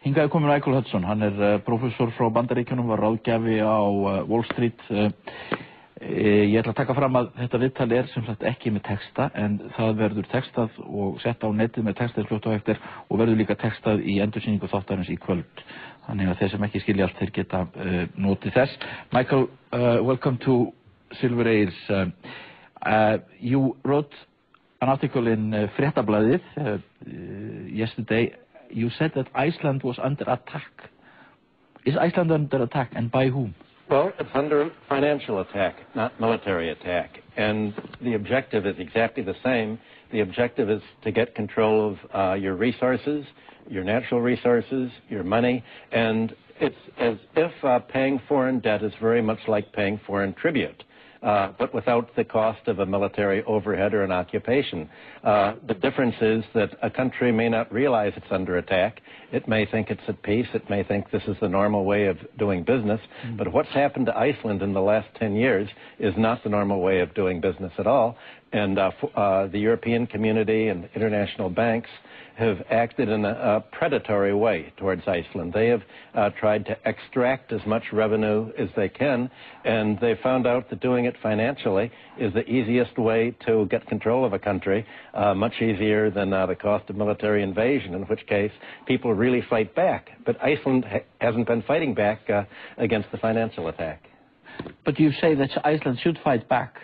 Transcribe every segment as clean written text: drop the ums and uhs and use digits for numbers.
Hingað kominn Hudson, hann prófessor frá Bandaríkjunum, var ráðgjafi á Wall Street. Ég ætla að taka fram að þetta viðtal sem sagt ekki með texta, en það verður textað og sett á netið með texta fljótt og eftir og verður líka textað í endursýningu þáttarins í kvöld. Þannig að þeir sem ekki skilja allt, þeir geta notið þess. Michael, welcome to Silver Ales. You wrote an article in Fréttablaðið yesterday. You said that Iceland was under attack. Is Iceland under attack, and by whom? Well, it's under financial attack, not military attack. And the objective is exactly the same. The objective is to get control of your resources, your natural resources, your money. And it's as if paying foreign debt is very much like paying foreign tribute. But without the cost of a military overhead or an occupation. The difference is that a country may not realize it's under attack. It may think it's at peace. It may think this is the normal way of doing business. But what's happened to Iceland in the last 10 years is not the normal way of doing business at all. And the European community and international banks have acted in a predatory way towards Iceland. They have tried to extract as much revenue as they can, and they found out that doing it financially is the easiest way to get control of a country, much easier than the cost of military invasion, in which case people really fight back. But Iceland hasn't been fighting back against the financial attack. But you say that Iceland should fight back.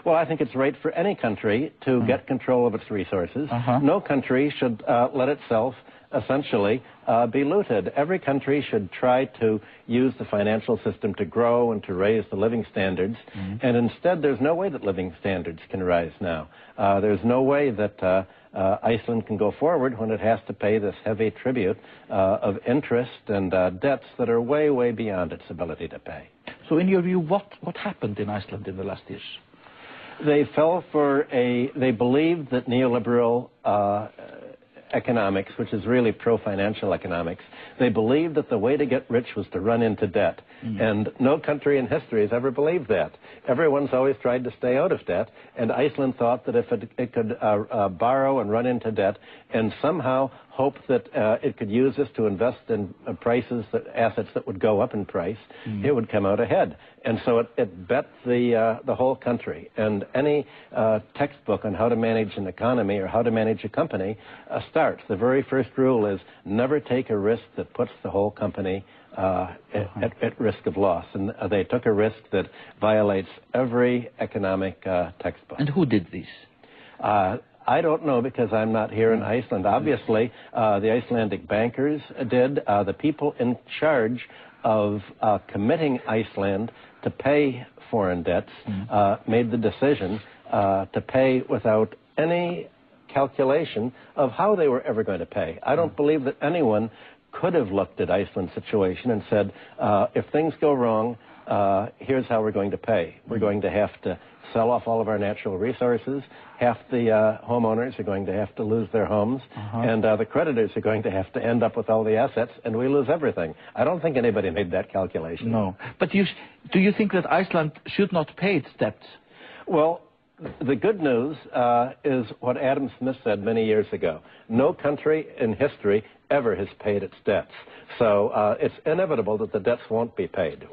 Well, I think it's right for any country to get control of its resources. No country should let itself essentially be looted. Every country should try to use the financial system to grow and to raise the living standards. And instead, there's no way that living standards can rise now. There's no way that Iceland can go forward when it has to pay this heavy tribute of interest and debts that are way, way beyond its ability to pay. So in your view, what happened in Iceland in the last years? They fell for they believed that neoliberal economics, which is really pro-financial economics, they believed that the way to get rich was to run into debt. And no country in history has ever believed that. Everyone's always tried to stay out of debt, and Iceland thought that if it could borrow and run into debt and somehow hope that it could use this to invest in assets that would go up in price, it would come out ahead. And so it bet the whole country. And any textbook on how to manage an economy or how to manage a company starts. The very first rule is never take a risk that puts the whole company at risk of loss. And they took a risk that violates every economic textbook. And who did this? I don't know, because I'm not here in Iceland. Obviously, the Icelandic bankers did. The people in charge of committing Iceland to pay foreign debts made the decision to pay without any calculation of how they were ever going to pay. I don't believe that anyone could have looked at Iceland's situation and said, if things go wrong, here's how we're going to pay. We're going to have to sell off all of our natural resources. Half the homeowners are going to have to lose their homes, and the creditors are going to have to end up with all the assets, and we lose everything. I don't think anybody made that calculation. No. But do you think that Iceland should not pay its debts? Well, the good news is what Adam Smith said many years ago. No country in history ever has paid its debts. So it's inevitable that the debts won't be paid.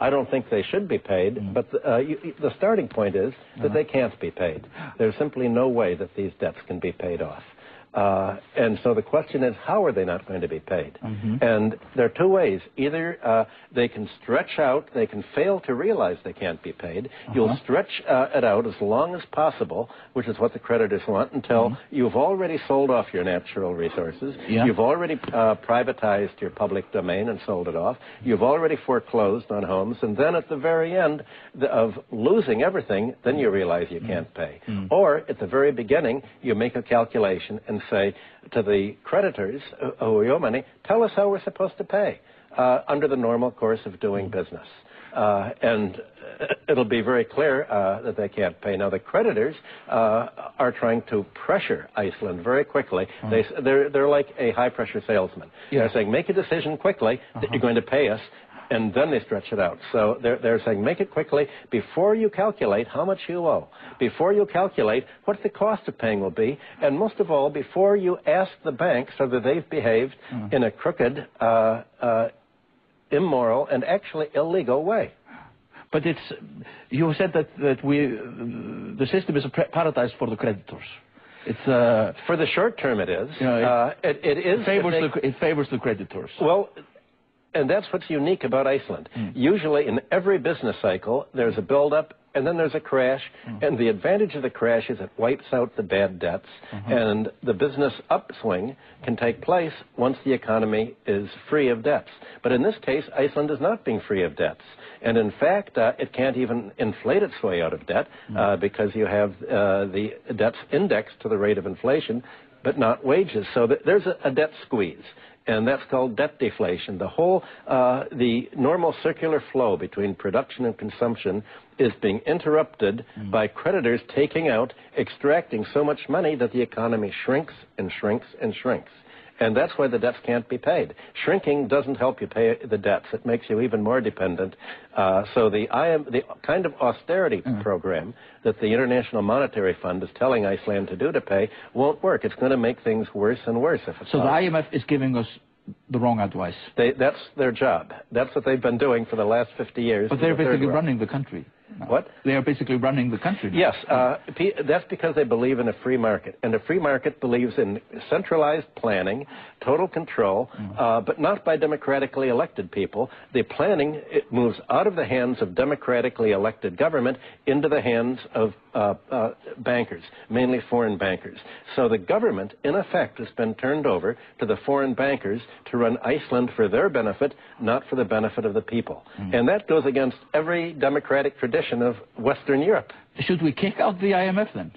I don't think they should be paid, but the starting point is that they can't be paid. There's simply no way that these debts can be paid off. And so the question is, how are they not going to be paid? And there are two ways. Either they can stretch out, they can fail to realize they can't be paid. You'll stretch it out as long as possible, which is what the creditors want, until you've already sold off your natural resources. You've already privatized your public domain and sold it off. You've already foreclosed on homes. And then at the very end of losing everything, then you realize you can't pay. Or at the very beginning, you make a calculation and say to the creditors who owe you money, tell us how we're supposed to pay under the normal course of doing business. And it'll be very clear that they can't pay. Now, the creditors are trying to pressure Iceland very quickly. They're like a high-pressure salesman. They're saying, make a decision quickly that you're going to pay us, and then they stretch it out. So they're saying, make it quickly before you calculate how much you owe, before you calculate what the cost of paying will be, and most of all, before you ask the banks whether they've behaved in a crooked, immoral, and actually illegal way. But you said that the system is a paradise for the creditors. It's for the short term, it is. You know, it favors the creditors. Well, and that's what's unique about Iceland. Usually, in every business cycle, there's a buildup, and then there's a crash. And the advantage of the crash is it wipes out the bad debts, and the business upswing can take place once the economy is free of debts. But in this case, Iceland is not being free of debts. And in fact, it can't even inflate its way out of debt because you have the debts indexed to the rate of inflation, but not wages. So there's a debt squeeze. And that's called debt deflation. The whole, the normal circular flow between production and consumption is being interrupted by creditors taking out, extracting so much money that the economy shrinks and shrinks and shrinks. And that's why the debts can't be paid. Shrinking doesn't help you pay the debts. It makes you even more dependent. So the kind of austerity program that the International Monetary Fund is telling Iceland to do to pay won't work. It's going to make things worse and worse. So the IMF is giving us the wrong advice. That's their job. That's what they've been doing for the last 50 years. But they're basically running the country. What? They are basically running the country now. Yes, that's because they believe in a free market. And a free market believes in centralized planning, total control, but not by democratically elected people. The planning, it moves out of the hands of democratically elected government into the hands of bankers, mainly foreign bankers. So the government, in effect, has been turned over to the foreign bankers to run Iceland for their benefit, not for the benefit of the people. And that goes against every democratic tradition of Western Europe. Should we kick out the IMF then?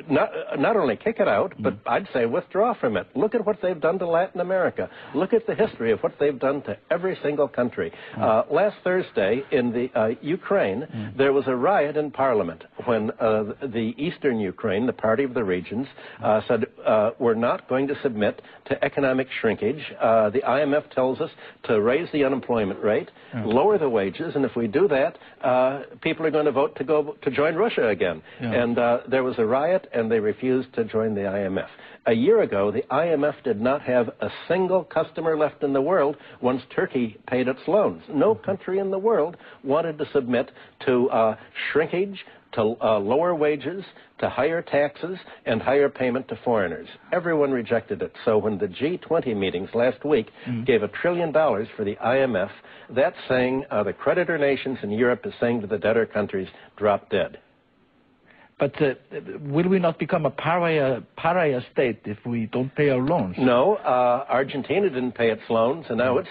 Not only kick it out, but I'd say withdraw from it. Look at what they've done to Latin America. Look at the history of what they've done to every single country. Last Thursday in the Ukraine, there was a riot in Parliament when the Eastern Ukraine, the party of the regions, said we're not going to submit to economic shrinkage. The IMF tells us to raise the unemployment rate, lower the wages, and if we do that, people are going to vote to join Russia again. And there was a riot, and they refused to join the IMF. A year ago, the IMF did not have a single customer left in the world once Turkey paid its loans. No country in the world wanted to submit to shrinkage, to lower wages, to higher taxes, and higher payment to foreigners. Everyone rejected it. So when the G20 meetings last week gave $1 trillion for the IMF, that's saying the creditor nations in Europe is saying to the debtor countries, drop dead. But will we not become a pariah state if we don't pay our loans? No, Argentina didn't pay its loans, and now it's